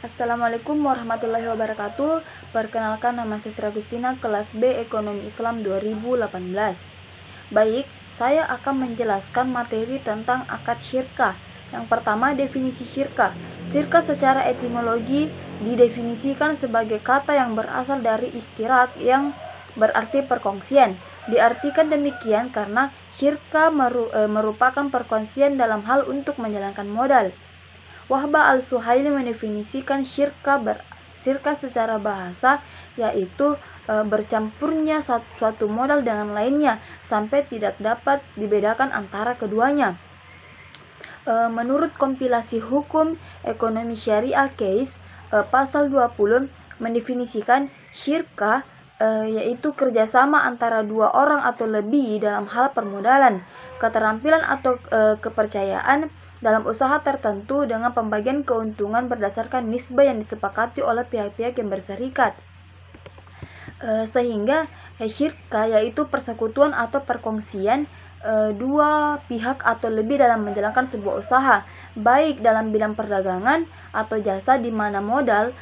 Assalamualaikum warahmatullahi wabarakatuh. Perkenalkan, nama saya Sri Agustina, kelas B Ekonomi Islam 2018. Baik, saya akan menjelaskan materi tentang akad syirkah. Yang pertama, definisi syirkah. Syirkah secara etimologi didefinisikan sebagai kata yang berasal dari istirak yang berarti perkongsian. Diartikan demikian karena syirkah merupakan perkongsian dalam hal untuk menjalankan modal. Wahbah al-Suhaili mendefinisikan syirkah secara bahasa, yaitu bercampurnya suatu modal dengan lainnya sampai tidak dapat dibedakan antara keduanya. Menurut kompilasi hukum ekonomi syariah case, pasal 20 mendefinisikan syirkah yaitu kerjasama antara dua orang atau lebih dalam hal permodalan, keterampilan atau kepercayaan dalam usaha tertentu dengan pembagian keuntungan berdasarkan nisbah yang disepakati oleh pihak-pihak yang berserikat. Sehingga syirkah yaitu persekutuan atau perkongsian dua pihak atau lebih dalam menjalankan sebuah usaha, baik dalam bidang perdagangan atau jasa, di mana modal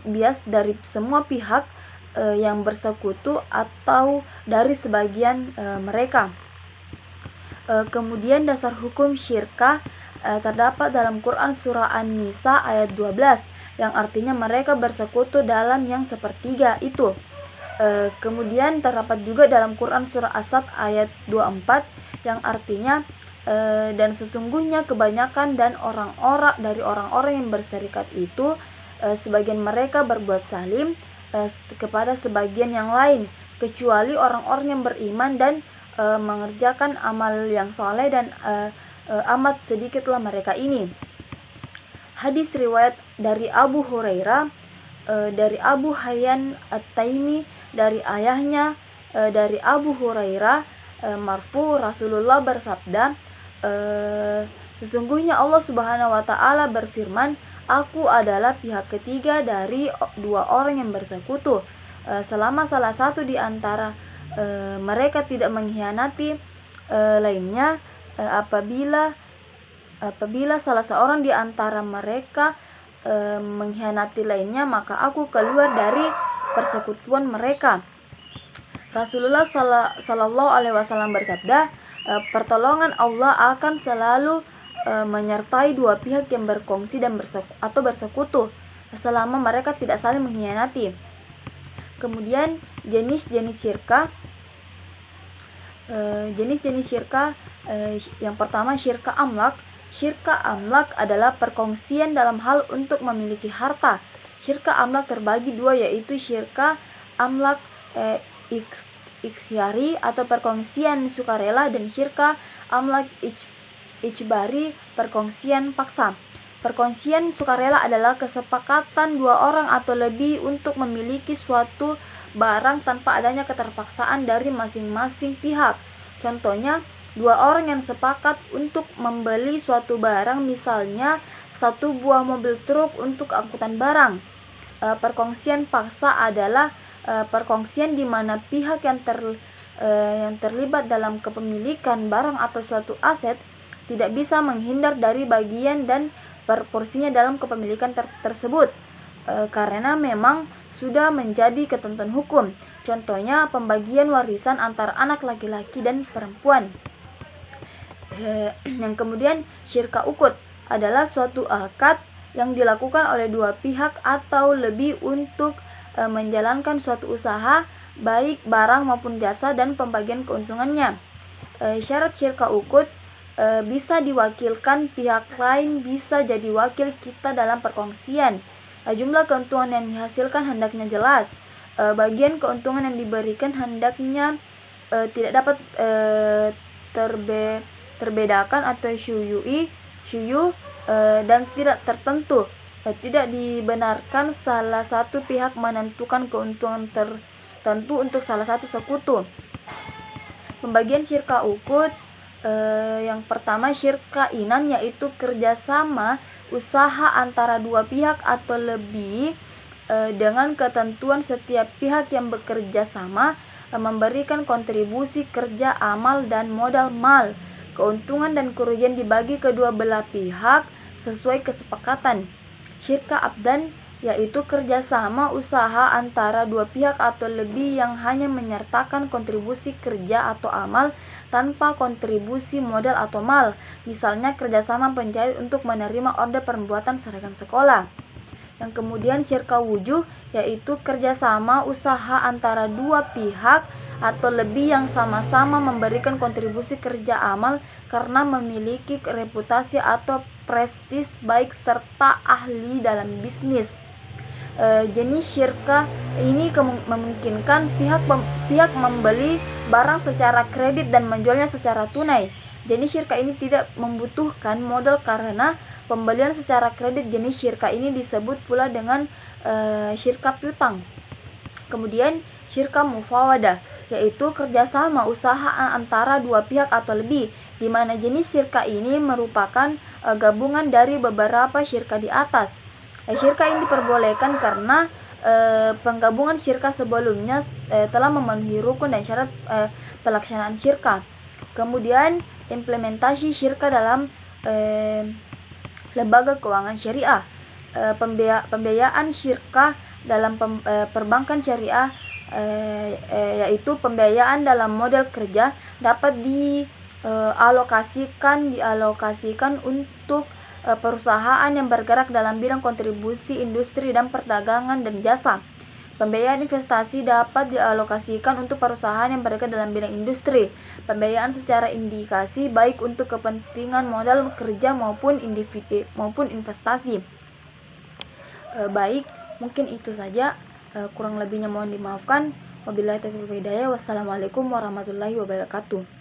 bias dari semua pihak yang bersekutu atau dari sebagian mereka. Kemudian dasar hukum syirkah terdapat dalam Quran surah An-Nisa ayat 12 yang artinya mereka bersekutu dalam yang sepertiga itu. Kemudian terdapat juga dalam Quran surah As-Sad ayat 24 yang artinya dan sesungguhnya kebanyakan dan orang-orang yang berserikat itu sebagian mereka berbuat zalim kepada sebagian yang lain, kecuali orang-orang yang beriman dan mengerjakan amal yang soleh, dan amat sedikitlah mereka ini. Hadis riwayat dari Abu Hurairah, dari Abu Hayyan At-Taimi, dari ayahnya dari Abu Hurairah marfu, Rasulullah bersabda, sesungguhnya Allah Subhanahu wa Ta'ala berfirman, aku adalah pihak ketiga dari dua orang yang bersekutu, selama salah satu di antara mereka tidak mengkhianati lainnya. Apabila salah seorang di antara mereka mengkhianati lainnya, maka aku keluar dari persekutuan mereka. Rasulullah Sallallahu Alaihi Wasallam bersabda, pertolongan Allah akan selalu menyertai dua pihak yang berkongsi dan bersekutu selama mereka tidak saling mengkhianati. Kemudian jenis-jenis syirkah. Yang pertama, syirkah amlak. Syirkah amlak adalah perkongsian dalam hal untuk memiliki harta. Syirkah amlak terbagi dua, yaitu syirkah amlak ikhyari atau perkongsian sukarela, dan syirkah amlak ijbari, perkongsian paksa. Perkongsian sukarela adalah kesepakatan dua orang atau lebih untuk memiliki suatu barang tanpa adanya keterpaksaan dari masing-masing pihak. Contohnya, dua orang yang sepakat untuk membeli suatu barang, misalnya satu buah mobil truk untuk angkutan barang. Perkongsian paksa adalah perkongsian di mana pihak yang terlibat dalam kepemilikan barang atau suatu aset tidak bisa menghindar dari bagian dan proporsinya dalam kepemilikan tersebut karena memang sudah menjadi ketentuan hukum. Contohnya pembagian warisan antara anak laki-laki dan perempuan. Yang kemudian syirkah ukut adalah suatu akad yang dilakukan oleh dua pihak atau lebih untuk menjalankan suatu usaha, baik barang maupun jasa, dan pembagian keuntungannya. Syarat syirkah ukut, bisa diwakilkan pihak lain, bisa jadi wakil kita dalam perkongsian. Jumlah keuntungan yang dihasilkan hendaknya jelas. Bagian keuntungan yang diberikan hendaknya tidak dapat terbedakan atau syuyu dan tidak tertentu. Tidak dibenarkan salah satu pihak menentukan keuntungan tertentu untuk salah satu sekutu. Pembagian syirkah ukut, yang pertama syirkah inan, yaitu kerjasama usaha antara dua pihak atau lebih dengan ketentuan setiap pihak yang bekerja sama memberikan kontribusi kerja, amal, dan modal mal. Keuntungan dan kerugian dibagi kedua belah pihak sesuai kesepakatan. Syirka abdan yaitu kerjasama usaha antara dua pihak atau lebih yang hanya menyertakan kontribusi kerja atau amal tanpa kontribusi modal atau mal. Misalnya kerjasama penjahit untuk menerima order pembuatan seragam sekolah. Yang kemudian syirka wujuh yaitu kerjasama usaha antara dua pihak atau lebih yang sama-sama memberikan kontribusi kerja amal karena memiliki reputasi atau prestis baik serta ahli dalam bisnis. Jenis syirka ini memungkinkan pihak membeli barang secara kredit dan menjualnya secara tunai. Jenis syirka ini tidak membutuhkan modal karena pembelian secara kredit. Jenis syirka ini disebut pula dengan syirka piutang. Kemudian syirka mufawadah yaitu kerjasama usaha antara dua pihak atau lebih, di mana jenis syirka ini merupakan gabungan dari beberapa syirka di atas. Syirka ini diperbolehkan karena penggabungan syirka sebelumnya telah memenuhi rukun dan syarat pelaksanaan syirka. Kemudian implementasi syirka dalam lembaga keuangan syariah. Pembiayaan syirka dalam perbankan syariah yaitu pembiayaan dalam model kerja dapat dialokasikan untuk perusahaan yang bergerak dalam bidang kontribusi industri dan perdagangan dan jasa. Pembiayaan investasi dapat dialokasikan untuk perusahaan yang bergerak dalam bidang industri. Pembiayaan secara indikasi baik untuk kepentingan modal kerja maupun investasi. Baik, mungkin itu saja. Kurang lebihnya mohon dimaafkan. Wabillahi taufiq wal hidayah. Wassalamualaikum warahmatullahi wabarakatuh.